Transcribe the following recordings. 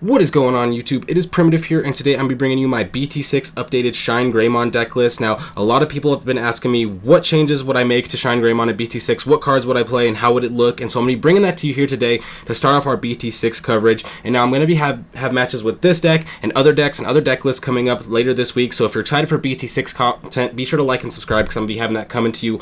What is going on, YouTube? It is Primitive here, and today I'm going to be bringing you my BT6 updated ShineGreymon deck list. Now, a lot of people have been asking me what changes would I make to ShineGreymon and BT6, what cards would I play, and how would it look, and so I'm going to be bringing that to you here today to start off our BT6 coverage. And now I'm going to be have matches with this deck and other decks and other deck lists coming up later this week, so if you're excited for BT6 content, be sure to like and subscribe because I'm going to be having that coming to you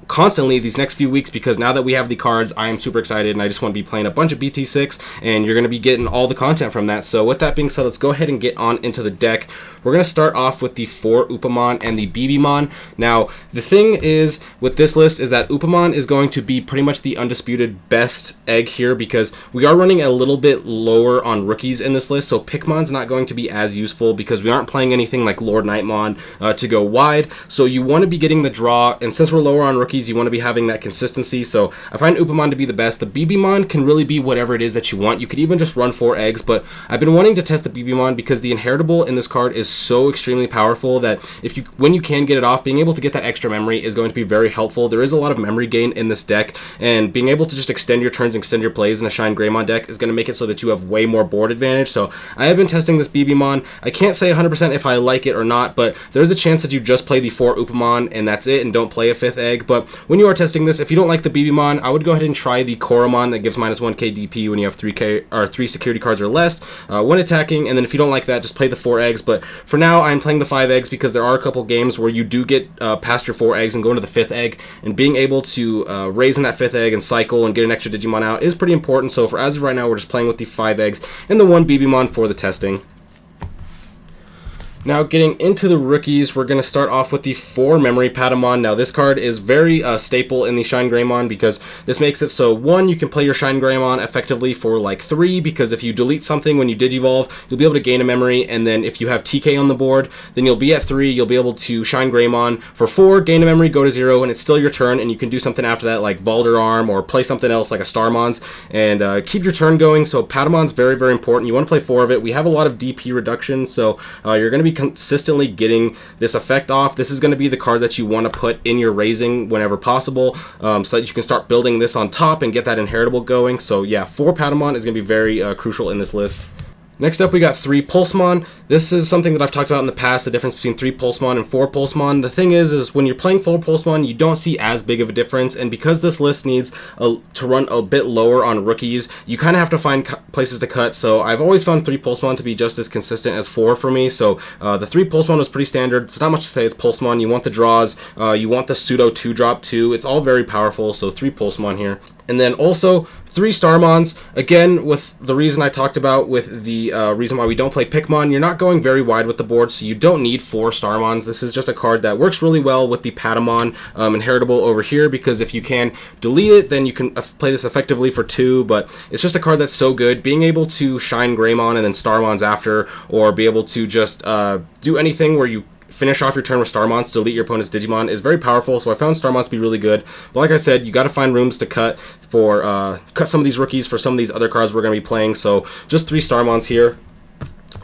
constantly these next few weeks, because now that we have the cards, I am super excited, and I just want to be playing a bunch of BT6, and you're going to be getting all the content from that. So with that being said, let's go ahead and get on into the deck. We're going to start off with the 4 Uppaman and the Digimon. Now, the thing is with this list is that Uppaman is going to be pretty much the undisputed best egg here, because we are running a little bit lower on rookies in this list, so Pikmon's not going to be as useful because we aren't playing anything like Lord Nightmon to go wide, so you want to be getting the draw, and since we're lower on rookies, you want to be having that consistency, so I find Uppaman to be the best. The Digimon can really be whatever it is that you want. You could even just run 4 eggs, but I've been wanting to test the Digimon because the inheritable in this card is so extremely powerful that when you can get it off, being able to get that extra memory is going to be very helpful. There is a lot of memory gain in this deck, and being able to just extend your turns and extend your plays in a ShineGreymon deck is going to make it so that you have way more board advantage. So I have been testing this Digimon. I can't say 100% if I like it or not, but there's a chance that you just play the 4 Uppaman and that's it, and don't play a 5th egg. But when you are testing this, if you don't like the Digimon, I would go ahead and try the Koromon that gives -1k DP when you have 3 security cards or less when attacking, and then if you don't like that, just play the 4 eggs. But for now, I'm playing the 5 eggs because there are a couple games where you do get past your 4 eggs and go into the 5th egg, and being able to raise in that 5th egg and cycle and get an extra Digimon out is pretty important. So for as of right now, we're just playing with the 5 eggs and the 1 Digimon for the testing. Now, getting into the rookies, we're going to start off with the 4 Memory Padman. Now, this card is very staple in the ShineGreymon because this makes it so, 1, you can play your ShineGreymon effectively for like 3, because if you delete something when you Digivolve, you'll be able to gain a memory, and then if you have TK on the board, then you'll be at 3, you'll be able to ShineGreymon for 4, gain a memory, go to 0, and it's still your turn, and you can do something after that like Valderarm or play something else like a Starmons and keep your turn going. So Padman's very, very important. You want to play 4 of it. We have a lot of DP reduction, so you're going to be consistently getting this effect off. This is going to be the card that you want to put in your raising whenever possible, so that you can start building this on top and get that inheritable going. So yeah, 4 Padman is going to be very crucial in this list. Next up, we got 3 Pulseman. This is something that I've talked about in the past, the difference between 3 Pulseman and 4 Pulseman. The thing is when you're playing 4 Pulseman, you don't see as big of a difference, and because this list needs to run a bit lower on rookies, you kind of have to find places to cut. So I've always found 3 Pulseman to be just as consistent as 4 for me. So the 3 Pulseman was pretty standard. It's not much to say. It's Pulseman. You want the draws. You want the pseudo 2-drop too. It's all very powerful. So 3 Pulseman here. And then also 3 Starmons, again, with the reason I talked about with the reason why we don't play Pikmon, you're not going very wide with the board, so you don't need 4 Starmons. This is just a card that works really well with the Padman inheritable over here, because if you can delete it, then you can play this effectively for 2, but it's just a card that's so good. Being able to ShineGreymon and then Starmons after, or be able to just do anything where you finish off your turn with Starmons to delete your opponent's Digimon is very powerful, so I found Starmons to be really good. But like I said, you got to find rooms to cut some of these rookies for some of these other cards we're going to be playing, so just 3 Starmons here.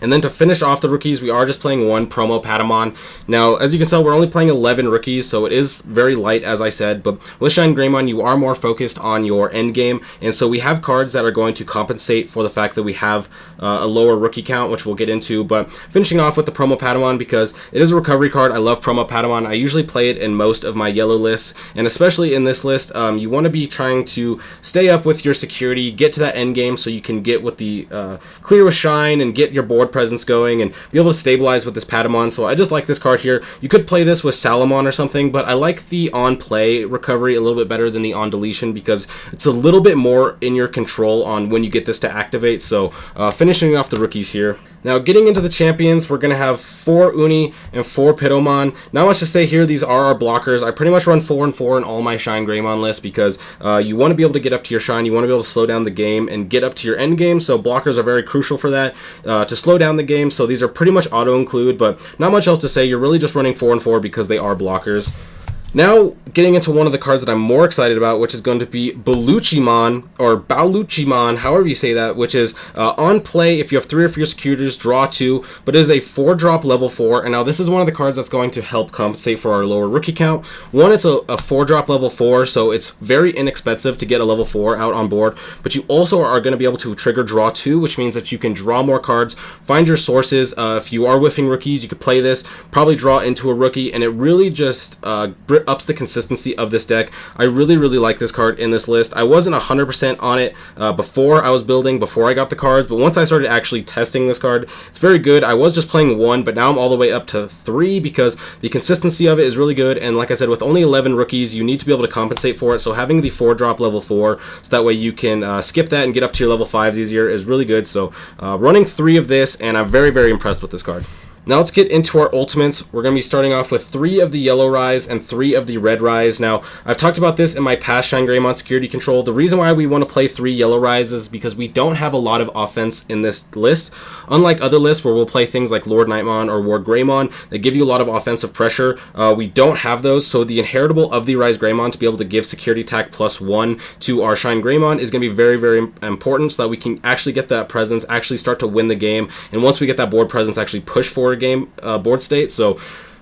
And then to finish off the rookies, we are just playing 1 promo Padman. Now, as you can tell, we're only playing 11 rookies, so it is very light, as I said. But with ShineGreymon, you are more focused on your end game, and so we have cards that are going to compensate for the fact that we have a lower rookie count, which we'll get into. But finishing off with the promo Padman, because it is a recovery card. I love promo Padman. I usually play it in most of my yellow lists, and especially in this list, you want to be trying to stay up with your security, get to that end game, so you can get with the clear with Shine and get your board presence going and be able to stabilize with this Padman. So I just like this card here. You could play this with Salamon or something, but I like the on play recovery a little bit better than the on deletion, because it's a little bit more in your control on when you get this to activate. So finishing off the rookies here. Now, getting into the champions, we're going to have 4 Uni and 4 Pitomon. Not much to say here. These are our blockers. I pretty much run 4 and 4 in all my ShineGreymon lists, because you want to be able to get up to your Shine. You want to be able to slow down the game and get up to your end game. So blockers are very crucial for that, to slow down the game. So these are pretty much auto include, but not much else to say. You're really just running 4 and 4 because they are blockers. Now, getting into one of the cards that I'm more excited about, which is going to be Baluchimon, or Baluchimon, however you say that, which is on play, if you have 3 of your securities, draw 2, but it is a 4-drop level 4, and now this is one of the cards that's going to help compensate for our lower rookie count. One, it's a 4-drop level 4, so it's very inexpensive to get a level 4 out on board, but you also are going to be able to trigger draw 2, which means that you can draw more cards, find your sources. If you are whiffing rookies, you could play this, probably draw into a rookie, and it really just ups the consistency of this deck. I really like this card in this list. I wasn't 100% on it before I was building, before I got the cards, but once I started actually testing this card, it's very good. I was just playing 1, but now I'm all the way up to 3 because the consistency of it is really good, and like I said, with only 11 rookies, you need to be able to compensate for it, so having the 4-drop level 4, so that way you can skip that and get up to your level 5s easier is really good. So running 3 of this, and I'm very impressed with this card. Now let's get into our ultimates. We're going to be starting off with 3 of the yellow rise and 3 of the red rise. Now, I've talked about this in my past ShineGreymon security control. The reason why we want to play 3 yellow rise is because we don't have a lot of offense in this list. Unlike other lists where we'll play things like Lord Nightmon or Ward Greymon that give you a lot of offensive pressure, we don't have those. So the inheritable of the Rise Greymon to be able to give security attack +1 to our ShineGreymon is going to be very important, so that we can actually get that presence, actually start to win the game, and once we get that board presence, actually push for a game board state. So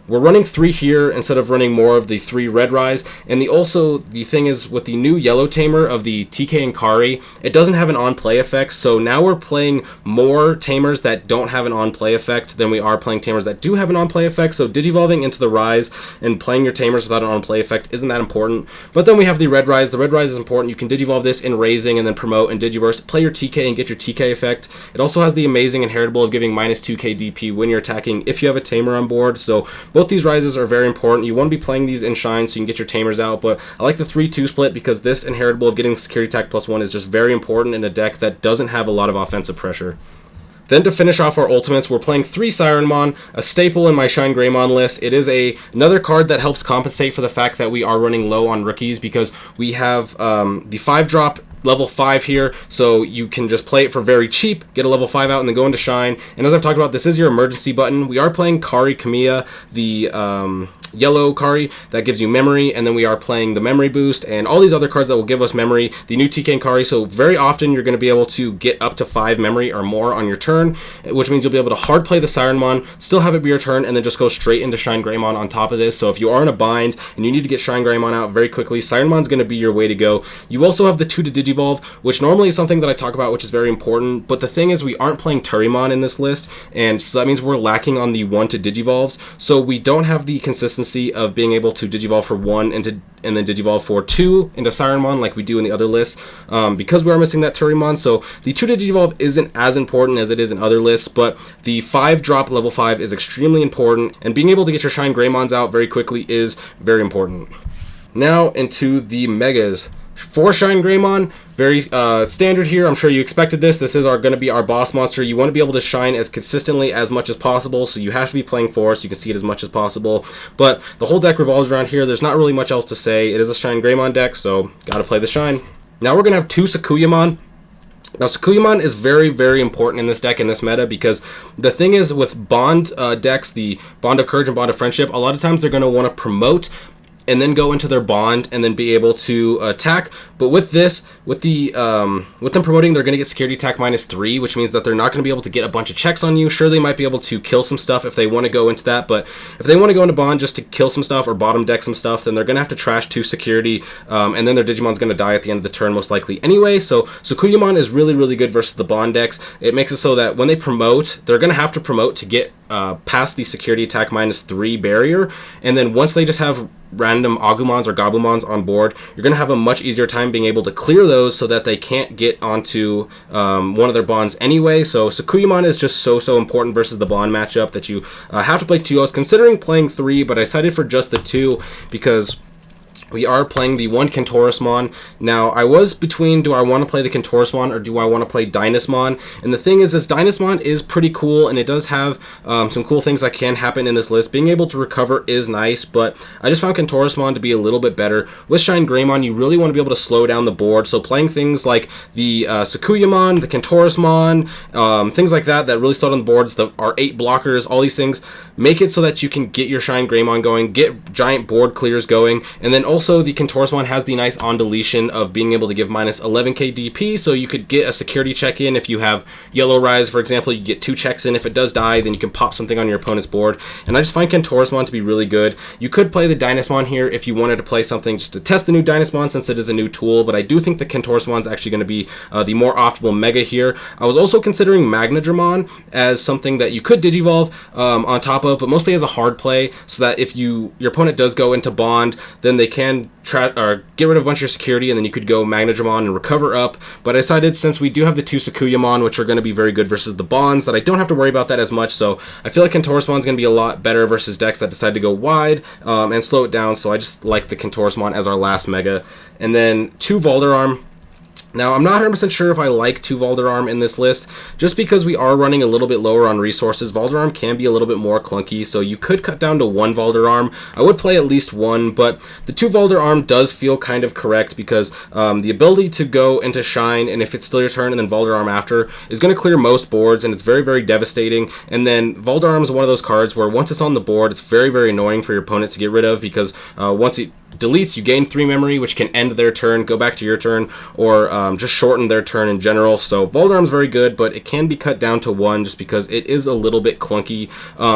we're running 3 here instead of running more of the 3 red rise. And the thing is, with the new yellow tamer of the TK and Kari, it doesn't have an on-play effect. So now we're playing more tamers that don't have an on-play effect than we are playing tamers that do have an on-play effect. So digivolving into the rise and playing your tamers without an on-play effect isn't that important. But then we have the red rise. The red rise is important. You can digivolve this in raising and then promote and digiburst, play your TK and get your TK effect. It also has the amazing inheritable of giving -2k DP when you're attacking if you have a tamer on board. So both these rises are very important. You want to be playing these in Shine so you can get your tamers out, but I like the 3-2 split because this inheritable of getting security attack +1 is just very important in a deck that doesn't have a lot of offensive pressure. Then to finish off our ultimates, we're playing 3 Siren Mon, a staple in my ShineGreymon list. It is another card that helps compensate for the fact that we are running low on rookies because we have the 5-drop level 5 here, so you can just play it for very cheap, get a level 5 out, and then go into Shine. And as I've talked about, this is your emergency button. We are playing Kari Kamiya, the yellow Kari that gives you memory, and then we are playing the memory boost and all these other cards that will give us memory, the new TK and Kari. So very often you're going to be able to get up to 5 memory or more on your turn, which means you'll be able to hard play the Siren Mon, still have it be your turn, and then just go straight into ShineGreymon on top of this. So if you are in a bind and you need to get ShineGreymon out very quickly, Siren Mon's going to be your way to go. You also have the 2 to digivolve, which normally is something that I talk about, which is very important, but the thing is we aren't playing Turimon in this list, and so that means we're lacking on the 1 to digivolves, so we don't have the consistency of being able to digivolve for 1 and then digivolve for 2 into Siren Mon like we do in the other lists, because we are missing that Turimon. So the 2 to digivolve isn't as important as it is in other lists, but the 5-drop level 5 is extremely important, and being able to get your ShineGreymons out very quickly is very important. Now into the megas. For ShineGreymon, very standard here. I'm sure you expected this. This is going to be our boss monster. You want to be able to shine as consistently as much as possible, so you have to be playing 4 so you can see it as much as possible. But the whole deck revolves around here. There's not really much else to say. It is a ShineGreymon deck, so gotta play the Shine. Now we're going to have 2 Sakuyamon. Now, Sakuyamon is very important in this deck, in this meta, because the thing is with Bond decks, the Bond of Courage and Bond of Friendship, a lot of times they're going to want to promote and then go into their bond and then be able to attack. But with this, with them promoting, they're going to get security attack -3, which means that they're not going to be able to get a bunch of checks on you. Sure, they might be able to kill some stuff if they want to go into that, but if they want to go into bond just to kill some stuff or bottom deck some stuff, then they're going to have to trash 2 security, and then their Digimon's going to die at the end of the turn most likely anyway. So Sakuyamon is really good versus the bond decks. It makes it so that when they promote, they're going to have to promote to get past the security attack -3 barrier, and then once they just have random Agumons or Gabumons on board, you're going to have a much easier time being able to clear those so that they can't get onto one of their bonds anyway. So Sakuyamon is just so important versus the bond matchup that you have to play 2. I was considering playing 3, but I decided for just the 2 because we are playing the one Kentorismon. Now, I was between, do I want to play the Kentorismon or do I want to play Dynasmon? And the thing is, Dynasmon is pretty cool, and it does have some cool things that can happen in this list. Being able to recover is nice, but I just found Kentorismon to be a little bit better. With ShineGreymon, you really want to be able to slow down the board, so playing things like the Sakuyamon, the Kentorismon, things like that really slow down the boards, our 8 blockers, all these things, make it so that you can get your ShineGreymon going, get giant board clears going, and then also the Kentorismon has the nice on deletion of being able to give minus 11k DP, so you could get a security check in if you have Yellow Rise, for example. You get 2 checks in. If it does die, then you can pop something on your opponent's board, and I just find Kentorismon to be really good. You could play the Dynasmon here if you wanted to play something just to test the new Dynasmon, since it is a new tool, but I do think the Kentorismon is actually going to be the more optimal mega here. I was also considering Magnadramon as something that you could Digivolve on top of, but mostly as a hard play, so that if your opponent does go into Bond, then they can try or get rid of a bunch of your security, and then you could go Magnadramon and recover up. But I decided, since we do have the 2 Sakuyamon, which are going to be very good versus the Bonds, that I don't have to worry about that as much, so I feel like Kentorismon is going to be a lot better versus decks that decide to go wide and slow it down, so I just like the Kentorismon as our last mega. And then 2 Valderarm. Now, I'm not 100% sure if I like 2 Valderarm in this list, just because we are running a little bit lower on resources. Valderarm can be a little bit more clunky, so you could cut down to 1 Valderarm. I would play at least 1, but the 2 Valderarm does feel kind of correct, because the ability to go into Shine, and if it's still your turn, and then Valderarm after, is going to clear most boards, and it's very, very devastating. And then Valderarm is one of those cards where once it's on the board, it's very, very annoying for your opponent to get rid of, because once it deletes, you gain 3 memory, which can end their turn, go back to your turn, or just shorten their turn in general. So Valdarm's very good, but it can be cut down to 1 just because it is a little bit clunky,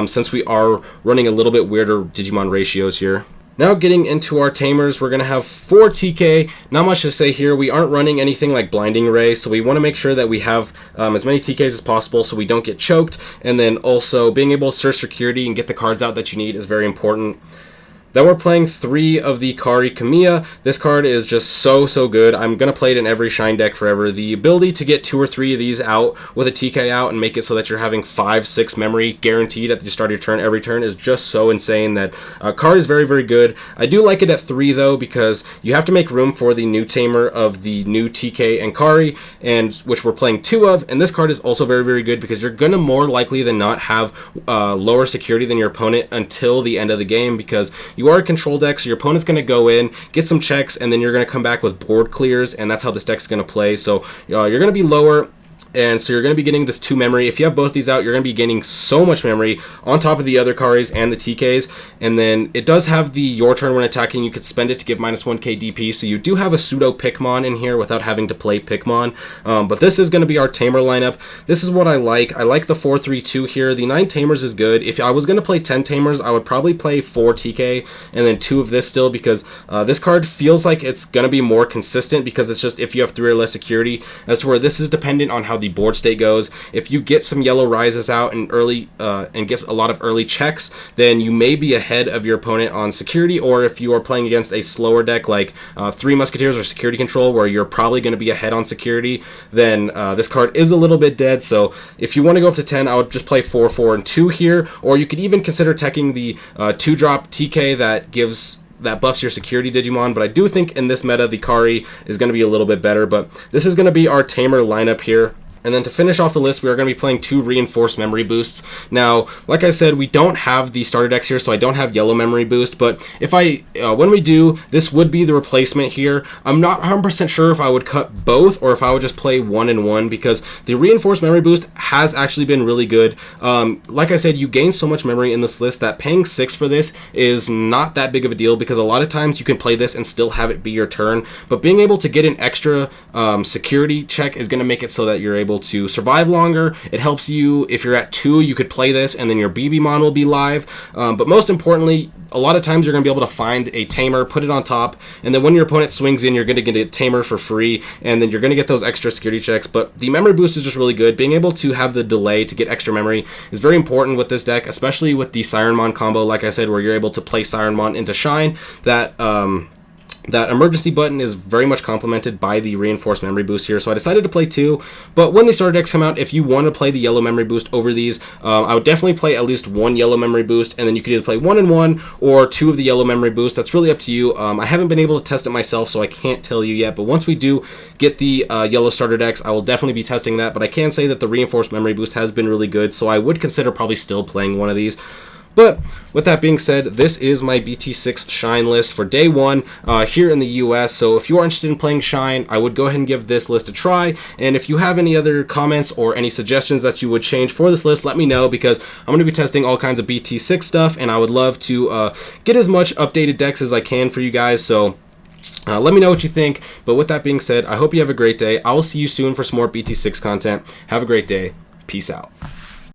since we are running a little bit weirder Digimon ratios here. Now getting into our Tamers, we're going to have 4 TK. Not much to say here. We aren't running anything like Blinding Ray, so we want to make sure that we have as many TKs as possible so we don't get choked. And then also being able to search security and get the cards out that you need is very important. Then we're playing 3 of the Kari Kamiya. This card is just so good. I'm going to play it in every Shine deck forever. The ability to get 2 or 3 of these out with a TK out and make it so that you're having 5, 6 memory guaranteed at the start of your turn every turn is just so insane that card is very, very good. I do like it at 3 though, because you have to make room for the new Tamer of the new TK and Kari, and which we're playing 2 of, and this card is also very, very good because you're going to more likely than not have lower security than your opponent until the end of the game, because you are a control deck, so your opponent's going to go in, get some checks, and then you're going to come back with board clears, and that's how this deck's going to play. So you're going to be lower, and so you're going to be getting this 2 memory. If you have both these out, you're going to be gaining so much memory on top of the other Karis and the TKs. And then it does have the your turn when attacking. You could spend it to give minus 1k DP, so you do have a pseudo Pikmon in here without having to play Pikmon. But this is going to be our Tamer lineup. This is what I like. I like the 4-3-2 here. The 9 Tamers is good. If I was going to play 10 Tamers, I would probably play 4 TK and then 2 of this still, because this card feels like it's going to be more consistent, because it's just if you have 3 or less security. That's where this is dependent on how the board state goes. If you get some yellow rises out and early and get a lot of early checks, then you may be ahead of your opponent on security. Or if you are playing against a slower deck like 3 Musketeers or Security Control, where you're probably going to be ahead on security, then this card is a little bit dead. So if you want to go up to 10, I would just play 4, 4, and 2 here, or you could even consider teching the 2-drop TK that buffs your security Digimon. But I do think in this meta the Kari is going to be a little bit better. But this is going to be our Tamer lineup here. And then to finish off the list, we are going to be playing 2 reinforced memory boosts. Now, like I said, we don't have the starter decks here, so I don't have yellow memory boost. But if when we do, this would be the replacement here. I'm not 100% sure if I would cut both or if I would just play 1 and 1, because the reinforced memory boost has actually been really good. Like I said, you gain so much memory in this list that paying 6 for this is not that big of a deal, because a lot of times you can play this and still have it be your turn. But being able to get an extra security check is going to make it so that you're able to survive longer. It helps you if you're at 2, you could play this and then your BBmon will be live. But most importantly, a lot of times you're going to be able to find a Tamer, put it on top, and then when your opponent swings in, you're going to get a Tamer for free, and then you're going to get those extra security checks. But the memory boost is just really good. Being able to have the delay to get extra memory is very important with this deck, especially with the Siren Mon combo, like I said, where you're able to play Siren Mon into Shine. That that emergency button is very much complemented by the reinforced memory boost here, so I decided to play 2. But when the starter decks come out, if you want to play the yellow memory boost over these, I would definitely play at least 1 yellow memory boost, and then you could either play 1 and 1 or 2 of the yellow memory boost. That's really up to you. I haven't been able to test it myself, so I can't tell you yet, but once we do get the yellow starter decks, I will definitely be testing that. But I can say that the reinforced memory boost has been really good, so I would consider probably still playing one of these. But with that being said, this is my BT6 Shine list for day 1 here in the US. So if you are interested in playing Shine, I would go ahead and give this list a try. And if you have any other comments or any suggestions that you would change for this list, let me know, because I'm going to be testing all kinds of BT6 stuff, and I would love to get as much updated decks as I can for you guys. So let me know what you think. But with that being said, I hope you have a great day. I will see you soon for some more BT6 content. Have a great day. Peace out.